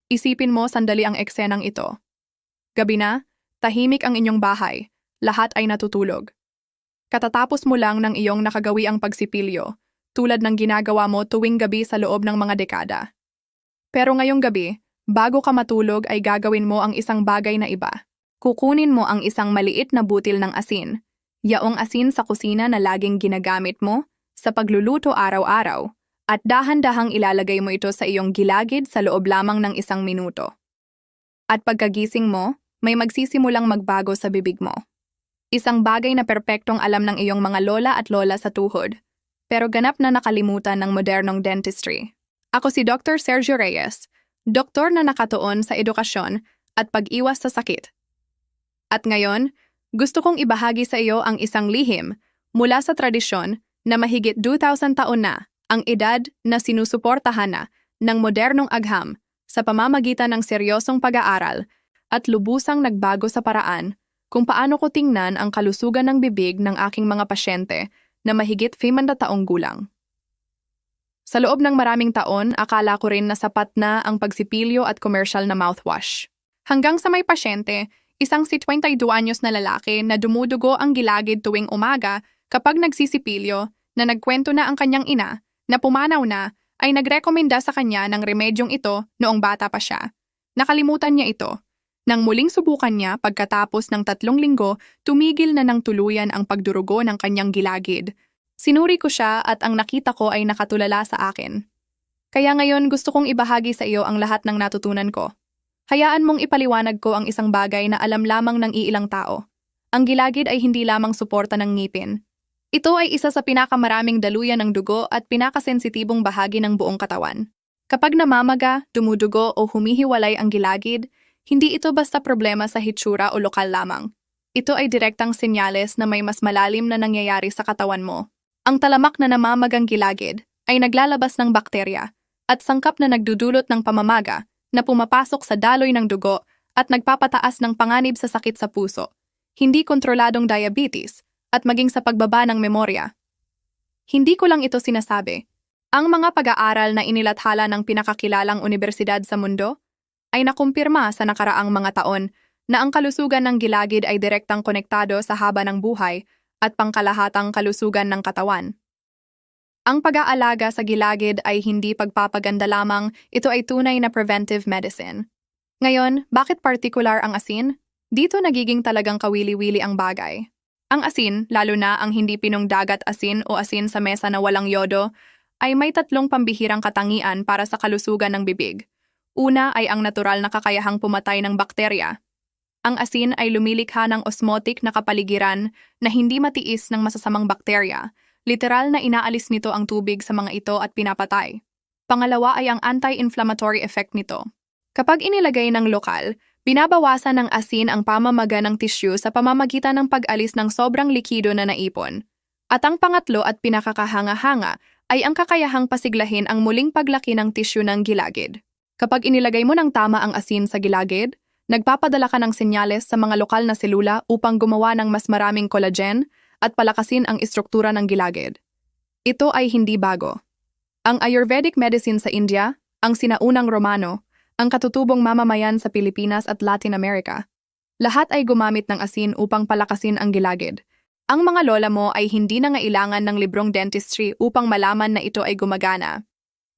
Isipin mo sandali ang eksenang ito. Gabi na, tahimik ang inyong bahay, lahat ay natutulog. Katatapos mo lang ng iyong nakagawi ang pagsipilyo, tulad ng ginagawa mo tuwing gabi sa loob ng mga dekada. Pero ngayong gabi, bago ka matulog ay gagawin mo ang isang bagay na iba. Kukunin mo ang isang maliit na butil ng asin, yaong asin sa kusina na laging ginagamit mo sa pagluluto araw-araw, at dahan-dahang ilalagay mo ito sa iyong gilagid sa loob lamang ng 1 minuto. At pagkagising mo, may magsisimulang magbago sa bibig mo. Isang bagay na perpektong alam ng iyong mga lola at lola sa tuhod, pero ganap na nakalimutan ng modernong dentistry. Ako si Dr. Sergio Reyes, doktor na nakatuon sa edukasyon at pag-iwas sa sakit. At ngayon, gusto kong ibahagi sa iyo ang isang lihim mula sa tradisyon na mahigit 2,000 taon na ang edad na sinusuportahan na ng modernong agham sa pamamagitan ng seryosong pag-aaral at lubusang nagbago sa paraan kung paano ko tingnan ang kalusugan ng bibig ng aking mga pasyente na mahigit 50 taong gulang. Sa loob ng maraming taon, akala ko rin na sapat na ang pagsipilyo at commercial na mouthwash. Hanggang sa may pasyente, isang 52 anyos na lalaki na dumudugo ang gilagid tuwing umaga kapag nagsisipilyo na nagkwento na ang kanyang ina na pumanaw na ay nagrekomenda sa kanya ng remedyong ito noong bata pa siya. Nakalimutan niya ito. Nang muling subukan niya pagkatapos ng 3 linggo, tumigil na ng tuluyan ang pagdurugo ng kanyang gilagid. Sinuri ko siya at ang nakita ko ay nakatulala sa akin. Kaya ngayon gusto kong ibahagi sa iyo ang lahat ng natutunan ko. Hayaan mong ipaliwanag ko ang isang bagay na alam lamang ng iilang tao. Ang gilagid ay hindi lamang suporta ng ngipin. Ito ay isa sa pinakamaraming daluyan ng dugo at pinakasensitibong bahagi ng buong katawan. Kapag namamaga, dumudugo o humihiwalay ang gilagid, hindi ito basta problema sa hitsura o lokal lamang. Ito ay direktang senyales na may mas malalim na nangyayari sa katawan mo. Ang talamak na namamagang gilagid ay naglalabas ng bakterya at sangkap na nagdudulot ng pamamaga na pumapasok sa daloy ng dugo at nagpapataas ng panganib sa sakit sa puso, hindi kontroladong diabetes, at maging sa pagbaba ng memorya. Hindi ko lang ito sinasabi. Ang mga pag-aaral na inilathala ng pinakakilalang unibersidad sa mundo ay nakumpirma sa nakaraang mga taon na ang kalusugan ng gilagid ay direktang konektado sa haba ng buhay at pangkalahatang kalusugan ng katawan. Ang pag-aalaga sa gilagid ay hindi pagpapaganda lamang, ito ay tunay na preventive medicine. Ngayon, bakit particular ang asin? Dito nagiging talagang kawili-wili ang bagay. Ang asin, lalo na ang hindi pinungdagat asin o asin sa mesa na walang yodo, ay may 3 pambihirang katangian para sa kalusugan ng bibig. Una ay ang natural na kakayahang pumatay ng bakterya. Ang asin ay lumilikha ng osmotic na kapaligiran na hindi matiis ng masasamang bakterya. Literal na inaalis nito ang tubig sa mga ito at pinapatay. Pangalawa ay ang anti-inflammatory effect nito. Kapag inilagay ng lokal, binabawasan ng asin ang pamamaga ng tissue sa pamamagitan ng pag-alis ng sobrang likido na naipon. At ang pangatlo at pinakakahanga-hanga ay ang kakayahang pasiglahin ang muling paglaki ng tissue ng gilagid. Kapag inilagay mo ng tama ang asin sa gilagid, nagpapadala ka ng senyales sa mga lokal na selula upang gumawa ng mas maraming collagen at palakasin ang istruktura ng gilagid. Ito ay hindi bago. Ang Ayurvedic medicine sa India, ang sinaunang Romano, ang katutubong mamamayan sa Pilipinas at Latin America, lahat ay gumamit ng asin upang palakasin ang gilagid. Ang mga lola mo ay hindi na ngailangan ng librong dentistry upang malaman na ito ay gumagana.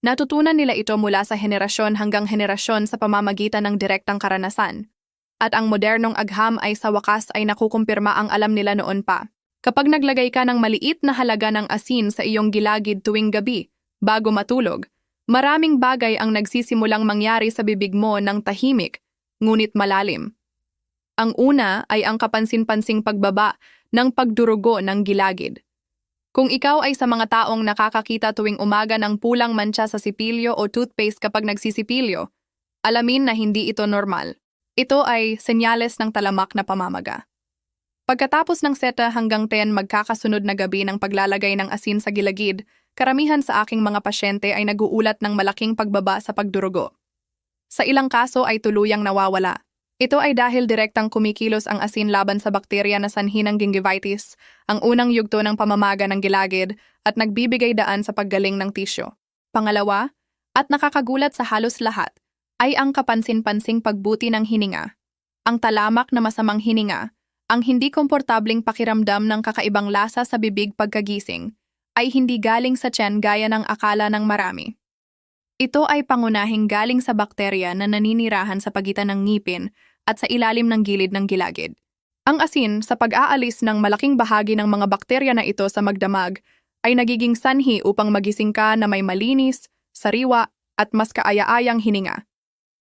Natutunan nila ito mula sa henerasyon hanggang henerasyon sa pamamagitan ng direktang karanasan. At ang modernong agham ay sa wakas ay nakukumpirma ang alam nila noon pa. Kapag naglagay ka ng maliit na halaga ng asin sa iyong gilagid tuwing gabi, bago matulog, maraming bagay ang nagsisimulang mangyari sa bibig mo ng tahimik, ngunit malalim. Ang una ay ang kapansin-pansing pagbaba ng pagdurugo ng gilagid. Kung ikaw ay sa mga taong nakakakita tuwing umaga ng pulang mantsa sa sipilyo o toothpaste kapag nagsisipilyo, alamin na hindi ito normal. Ito ay senyales ng talamak na pamamaga. Pagkatapos ng 7 hanggang 10 magkakasunod na gabi ng paglalagay ng asin sa gilagid, karamihan sa aking mga pasyente ay naguulat ng malaking pagbaba sa pagdurugo. Sa ilang kaso ay tuluyang nawawala. Ito ay dahil direktang kumikilos ang asin laban sa bakterya na sanhi ng gingivitis, ang unang yugto ng pamamaga ng gilagid at nagbibigay daan sa paggaling ng tisyo. Pangalawa, at nakakagulat sa halos lahat, ay ang kapansin-pansing pagbuti ng hininga, ang talamak na masamang hininga, ang hindi komportabling pakiramdam ng kakaibang lasa sa bibig pagkagising, ay hindi galing sa tiyan gaya ng akala ng marami. Ito ay pangunahing galing sa bakterya na naninirahan sa pagitan ng ngipin at sa ilalim ng gilid ng gilagid. Ang asin sa pag-aalis ng malaking bahagi ng mga bakterya na ito sa magdamag ay nagiging sanhi upang magising ka na may malinis, sariwa at mas kaaya-ayang hininga.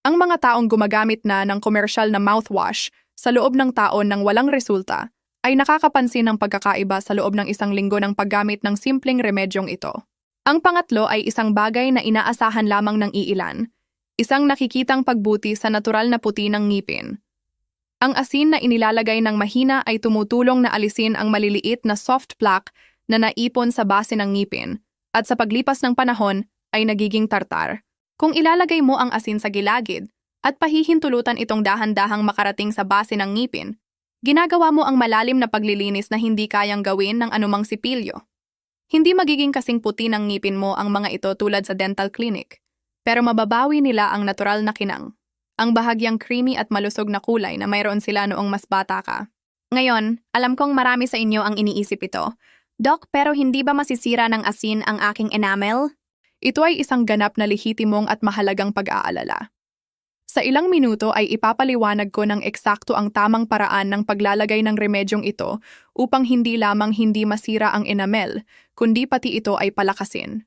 Ang mga taong gumagamit na ng komersyal na mouthwash sa loob ng taon ng walang resulta ay nakakapansin ng pagkakaiba sa loob ng isang linggo ng paggamit ng simpleng remedyong ito. Ang pangatlo ay isang bagay na inaasahan lamang ng iilan, isang nakikitang pagbuti sa natural na puti ng ngipin. Ang asin na inilalagay ng mahina ay tumutulong na alisin ang maliliit na soft plaque na naipon sa base ng ngipin at sa paglipas ng panahon ay nagiging tartar. Kung ilalagay mo ang asin sa gilagid at pahihintulutan itong dahan-dahang makarating sa base ng ngipin, ginagawa mo ang malalim na paglilinis na hindi kayang gawin ng anumang sipilyo. Hindi magiging kasing puti ng ngipin mo ang mga ito tulad sa dental clinic, pero mababawi nila ang natural na kinang, ang bahagyang creamy at malusog na kulay na mayroon sila noong mas bata ka. Ngayon, alam kong marami sa inyo ang iniisip ito. Doc, pero hindi ba masisira ng asin ang aking enamel? Ito ay isang ganap na lehitimong at mahalagang pag-aalala. Sa ilang minuto ay ipapaliwanag ko ng eksakto ang tamang paraan ng paglalagay ng remedyong ito upang hindi lamang hindi masira ang enamel, kundi pati ito ay palakasin.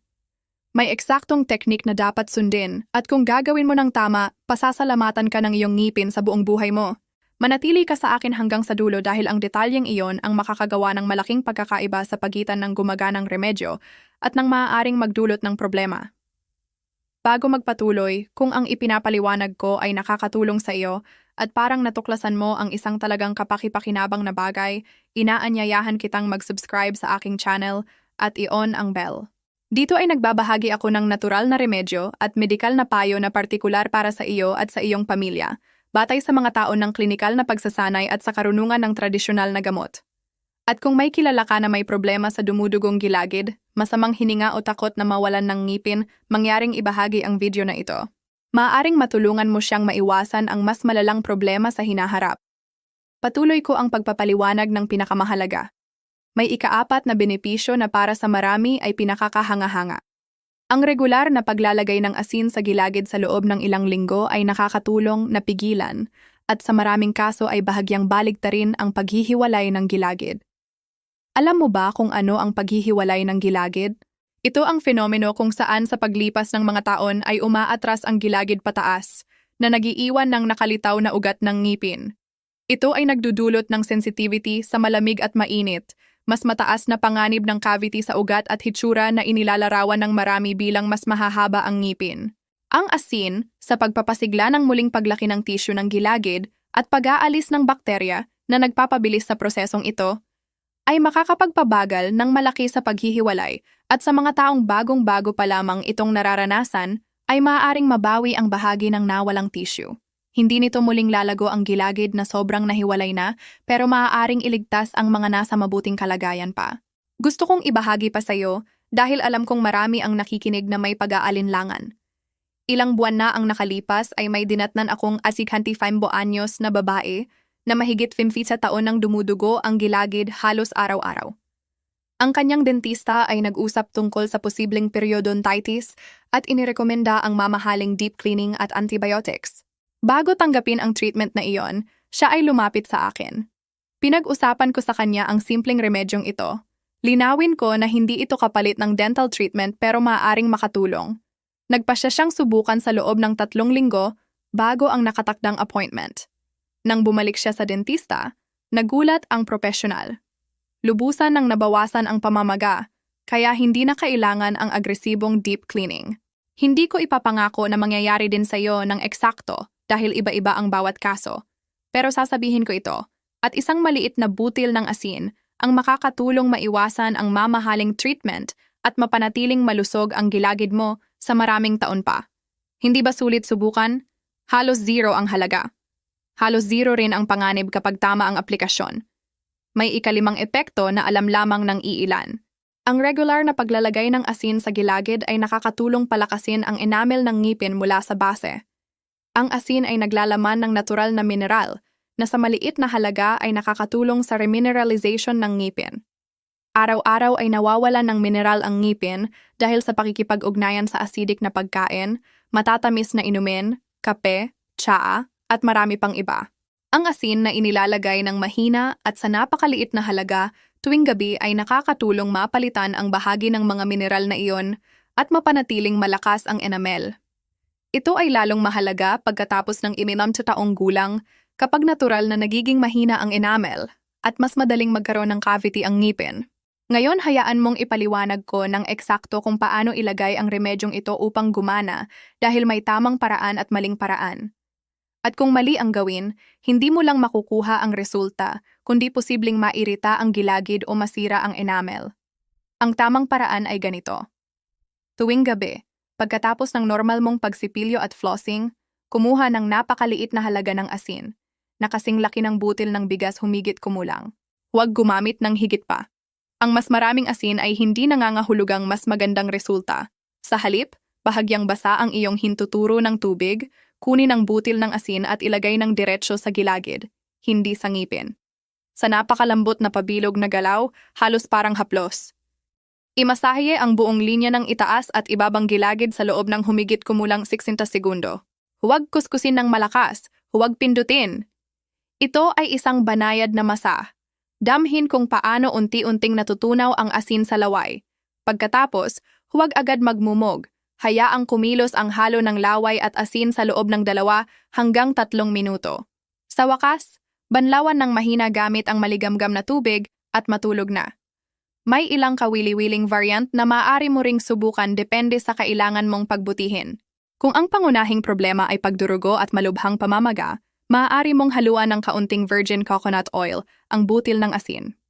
May eksaktong teknik na dapat sundin at kung gagawin mo ng tama, pasasalamatan ka ng iyong ngipin sa buong buhay mo. Manatili ka sa akin hanggang sa dulo dahil ang detalyeng iyon ang makakagawa ng malaking pagkakaiba sa pagitan ng gumaganang remedyo at ng maaaring magdulot ng problema. Bago magpatuloy, kung ang ipinapaliwanag ko ay nakakatulong sa iyo at parang natuklasan mo ang isang talagang kapaki-pakinabang na bagay, inaanyayahan kitang mag-subscribe sa aking channel at i-on ang bell. Dito ay nagbabahagi ako ng natural na remedyo at medikal na payo na partikular para sa iyo at sa iyong pamilya, batay sa mga taon ng klinikal na pagsasanay at sa karunungan ng tradisyonal na gamot. At kung may kilala ka na may problema sa dumudugong gilagid, masamang hininga o takot na mawalan ng ngipin, mangyaring ibahagi ang video na ito. Maaaring matulungan mo siyang maiwasan ang mas malalang problema sa hinaharap. Patuloy ko ang pagpapaliwanag ng pinakamahalaga. May ikaapat na benepisyo na para sa marami ay pinakakahanga-hanga. Ang regular na paglalagay ng asin sa gilagid sa loob ng ilang linggo ay nakakatulong na pigilan at sa maraming kaso ay bahagyang baligtarin ang paghihiwalay ng gilagid. Alam mo ba kung ano ang paghihiwalay ng gilagid? Ito ang fenomeno kung saan sa paglipas ng mga taon ay umaatras ang gilagid pataas, na nagiiwan ng nakalitaw na ugat ng ngipin. Ito ay nagdudulot ng sensitivity sa malamig at mainit, mas mataas na panganib ng cavity sa ugat at hitsura na inilalarawan ng marami bilang mas mahahaba ang ngipin. Ang asin, sa pagpapasigla ng muling paglaki ng tissue ng gilagid at pag-aalis ng bakterya na nagpapabilis sa prosesong ito, ay makakapagpabagal ng malaki sa paghihiwalay at sa mga taong bagong-bago pa lamang itong nararanasan ay maaaring mabawi ang bahagi ng nawalang tissue. Hindi nito muling lalago ang gilagid na sobrang nahiwalay na pero maaaring iligtas ang mga nasa mabuting kalagayan pa. Gusto kong ibahagi pa sa iyo dahil alam kong marami ang nakikinig na may pag-aalinlangan. Ilang buwan na ang nakalipas ay may dinatnan akong 55 anyos na babae na mahigit 50 sa taon nang dumudugo ang gilagid halos araw-araw. Ang kanyang dentista ay nag-usap tungkol sa posibleng periodontitis at inirekomenda ang mamahaling deep cleaning at antibiotics. Bago tanggapin ang treatment na iyon, siya ay lumapit sa akin. Pinag-usapan ko sa kanya ang simpleng remedyong ito. Linawin ko na hindi ito kapalit ng dental treatment pero maaaring makatulong. Nagpasya siyang subukan sa loob ng 3 linggo bago ang nakatakdang appointment. Nang bumalik siya sa dentista, nagulat ang profesional. Lubusan nang nabawasan ang pamamaga, kaya hindi na kailangan ang agresibong deep cleaning. Hindi ko ipapangako na mangyayari din sa iyo ng eksakto dahil iba-iba ang bawat kaso. Pero sasabihin ko ito, at isang maliit na butil ng asin ang makakatulong maiwasan ang mamahaling treatment at mapanatiling malusog ang gilagid mo sa maraming taon pa. Hindi ba sulit subukan? Halos 0 ang halaga. Halos 0 rin ang panganib kapag tama ang aplikasyon. May ikalimang epekto na alam lamang ng iilan. Ang regular na paglalagay ng asin sa gilagid ay nakakatulong palakasin ang enamel ng ngipin mula sa base. Ang asin ay naglalaman ng natural na mineral na sa maliit na halaga ay nakakatulong sa remineralization ng ngipin. Araw-araw ay nawawalan ng mineral ang ngipin dahil sa pakikipag-ugnayan sa acidic na pagkain, matatamis na inumin, kape, tsaa, at marami pang iba. Ang asin na inilalagay ng mahina at sa napakaliit na halaga tuwing gabi ay nakakatulong mapalitan ang bahagi ng mga mineral na iyon at mapanatiling malakas ang enamel. Ito ay lalong mahalaga pagkatapos ng 60 taong gulang kapag natural na nagiging mahina ang enamel at mas madaling magkaroon ng cavity ang ngipin. Ngayon hayaan mong ipaliwanag ko ng eksakto kung paano ilagay ang remedyong ito upang gumana dahil may tamang paraan at maling paraan. At kung mali ang gawin, hindi mo lang makukuha ang resulta, kundi posibleng mairita ang gilagid o masira ang enamel. Ang tamang paraan ay ganito. Tuwing gabi, pagkatapos ng normal mong pagsipilyo at flossing, kumuha ng napakaliit na halaga ng asin, na kasing laki ng butil ng bigas humigit kumulang. Huwag gumamit ng higit pa. Ang mas maraming asin ay hindi nangangahulugang mas magandang resulta. Sa halip, bahagyang basa ang iyong hintuturo ng tubig, kunin ang butil ng asin at ilagay ng diretsyo sa gilagid, hindi sa ngipin. Sa napakalambot na pabilog na galaw, halos parang haplos. Imasahe ang buong linya ng itaas at ibabang gilagid sa loob ng humigit kumulang 60 segundo. Huwag kuskusin ng malakas, huwag pindutin. Ito ay isang banayad na masa. Damhin kung paano unti-unting natutunaw ang asin sa laway. Pagkatapos, huwag agad magmumog. Hayaang kumilos ang halo ng laway at asin sa loob ng 2 hanggang 3 minuto. Sa wakas, banlawan ng mahina gamit ang maligamgam na tubig at matulog na. May ilang kawili-wiling variant na maaari mo ring subukan depende sa kailangan mong pagbutihin. Kung ang pangunahing problema ay pagdurugo at malubhang pamamaga, maaari mong haluan ng kaunting virgin coconut oil ang butil ng asin.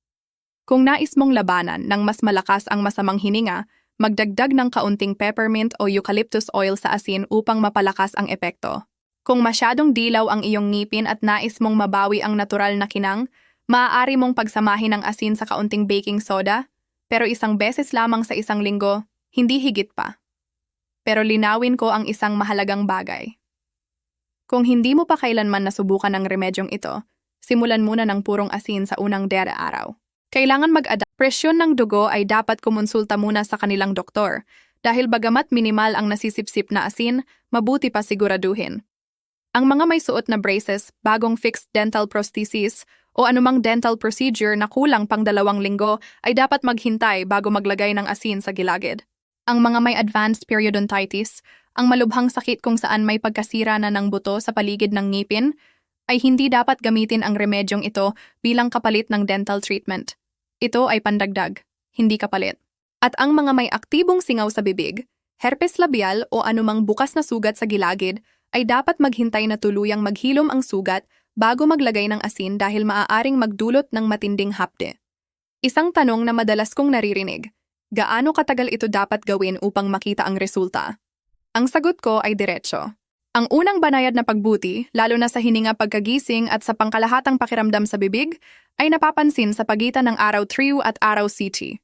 Kung nais mong labanan ng mas malakas ang masamang hininga, magdagdag ng kaunting peppermint o eucalyptus oil sa asin upang mapalakas ang epekto. Kung masyadong dilaw ang iyong ngipin at nais mong mabawi ang natural na kinang, maaari mong pagsamahin ang asin sa kaunting baking soda, pero isang beses lamang sa isang linggo, hindi higit pa. Pero linawin ko ang isang mahalagang bagay. Kung hindi mo pa kailanman nasubukan ang remedyong ito, simulan muna ng purong asin sa unang 10 araw. Kailangan mag-adapt. Presyon ng dugo ay dapat kumonsulta muna sa kanilang doktor dahil bagamat minimal ang nasisipsip na asin, mabuti pa siguraduhin. Ang mga may suot na braces, bagong fixed dental prosthesis o anumang dental procedure na kulang pang 2 linggo ay dapat maghintay bago maglagay ng asin sa gilagid. Ang mga may advanced periodontitis, ang malubhang sakit kung saan may pagkasira na ng buto sa paligid ng ngipin, ay hindi dapat gamitin ang remedyong ito bilang kapalit ng dental treatment. Ito ay pandagdag, hindi kapalit. At ang mga may aktibong singaw sa bibig, herpes labial o anumang bukas na sugat sa gilagid ay dapat maghintay na tuluyang maghilom ang sugat bago maglagay ng asin dahil maaaring magdulot ng matinding hapde. Isang tanong na madalas kong naririnig, gaano katagal ito dapat gawin upang makita ang resulta? Ang sagot ko ay diretsyo. Ang unang banayad na pagbuti, lalo na sa hininga pagkagising at sa pangkalahatang pakiramdam sa bibig, ay napapansin sa pagitan ng araw 3 at araw CT.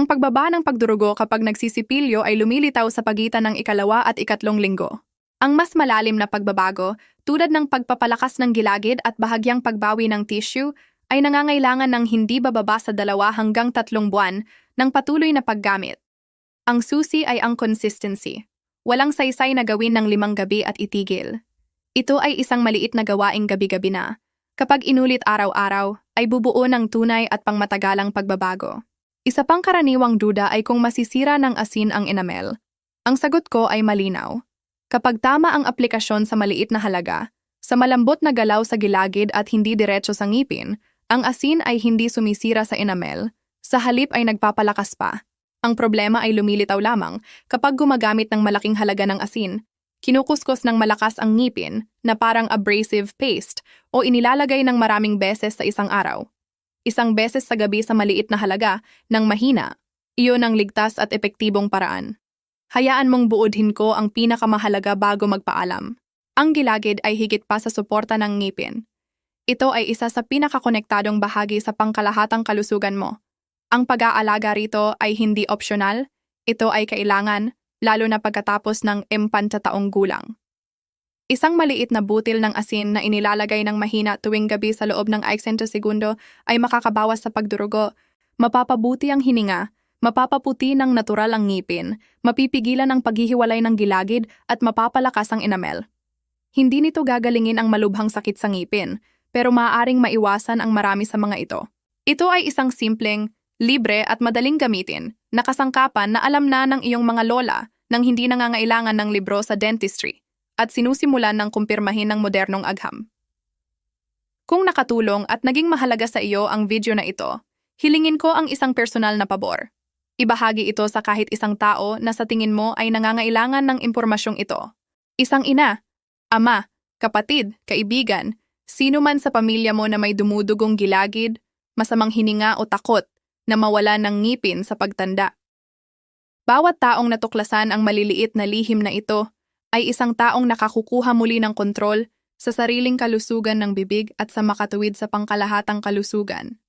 Ang pagbaba ng pagdurugo kapag nagsisipilyo ay lumilitaw sa pagitan ng 2 at 3 linggo. Ang mas malalim na pagbabago, tulad ng pagpapalakas ng gilagid at bahagyang pagbawi ng tissue, ay nangangailangan ng hindi bababa sa 2 hanggang 3 buwan ng patuloy na paggamit. Ang susi ay ang consistency. Walang saysay na gawin ng 5 gabi at itigil. Ito ay isang maliit na gawaing gabi-gabi na. Kapag inulit araw-araw, ay bubuo ng tunay at pangmatagalang pagbabago. Isa pang karaniwang duda ay kung masisira ng asin ang enamel. Ang sagot ko ay malinaw. Kapag tama ang aplikasyon sa maliit na halaga, sa malambot na galaw sa gilagid at hindi diretso sa ngipin, ang asin ay hindi sumisira sa enamel, sa halip ay nagpapalakas pa. Ang problema ay lumilitaw lamang kapag gumagamit ng malaking halaga ng asin, kinukuskus ng malakas ang ngipin na parang abrasive paste o inilalagay ng maraming beses sa isang araw. Isang beses sa gabi sa maliit na halaga ng mahina, iyon ang ligtas at epektibong paraan. Hayaan mong buodhin ko ang pinakamahalaga bago magpaalam. Ang gilagid ay higit pa sa suporta ng ngipin. Ito ay isa sa pinakakonektadong bahagi sa pangkalahatang kalusugan mo. Ang pag-aalaga rito ay hindi opsyonal, ito ay kailangan, lalo na pagkatapos ng 40 taong gulang. Isang maliit na butil ng asin na inilalagay ng mahina tuwing gabi sa loob ng 60 segundo ay makakabawas sa pagdurugo, mapapabuti ang hininga, mapapaputi ng natural ang ngipin, mapipigilan ang paghihiwalay ng gilagid at mapapalakas ang enamel. Hindi nito gagalingin ang malubhang sakit sa ngipin, pero maaaring maiwasan ang marami sa mga ito. Ito ay isang simpleng, libre at madaling gamitin na kasangkapan na alam na ng iyong mga lola nang hindi nangangailangan ng libro sa dentistry at sinusimulan ng kumpirmahin ng modernong agham. Kung nakatulong at naging mahalaga sa iyo ang video na ito, hilingin ko ang isang personal na pabor. Ibahagi ito sa kahit isang tao na sa tingin mo ay nangangailangan ng impormasyong ito. Isang ina, ama, kapatid, kaibigan, sino man sa pamilya mo na may dumudugong gilagid, masamang hininga o takot na mawala ng ngipin sa pagtanda. Bawat taong natuklasan ang maliliit na lihim na ito ay isang taong nakakukuha muli ng kontrol sa sariling kalusugan ng bibig at sa makatuwid sa pangkalahatang kalusugan.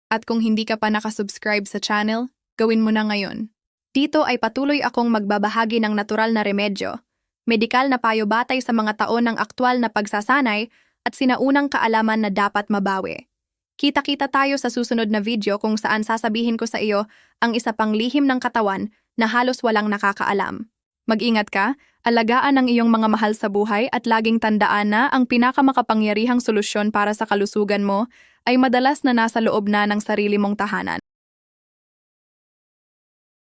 At kung hindi ka pa nakasubscribe sa channel, gawin mo na ngayon. Dito ay patuloy akong magbabahagi ng natural na remedyo, medikal na payo batay sa mga taon ng aktwal na pagsasanay at sinaunang kaalaman na dapat mabawi. Kita-kita tayo sa susunod na video kung saan sasabihin ko sa iyo ang isa pang lihim ng katawan na halos walang nakakaalam. Mag-ingat ka, alagaan ang iyong mga mahal sa buhay at laging tandaan na ang pinakamakapangyarihang solusyon para sa kalusugan mo ay madalas na nasa loob na ng sarili mong tahanan.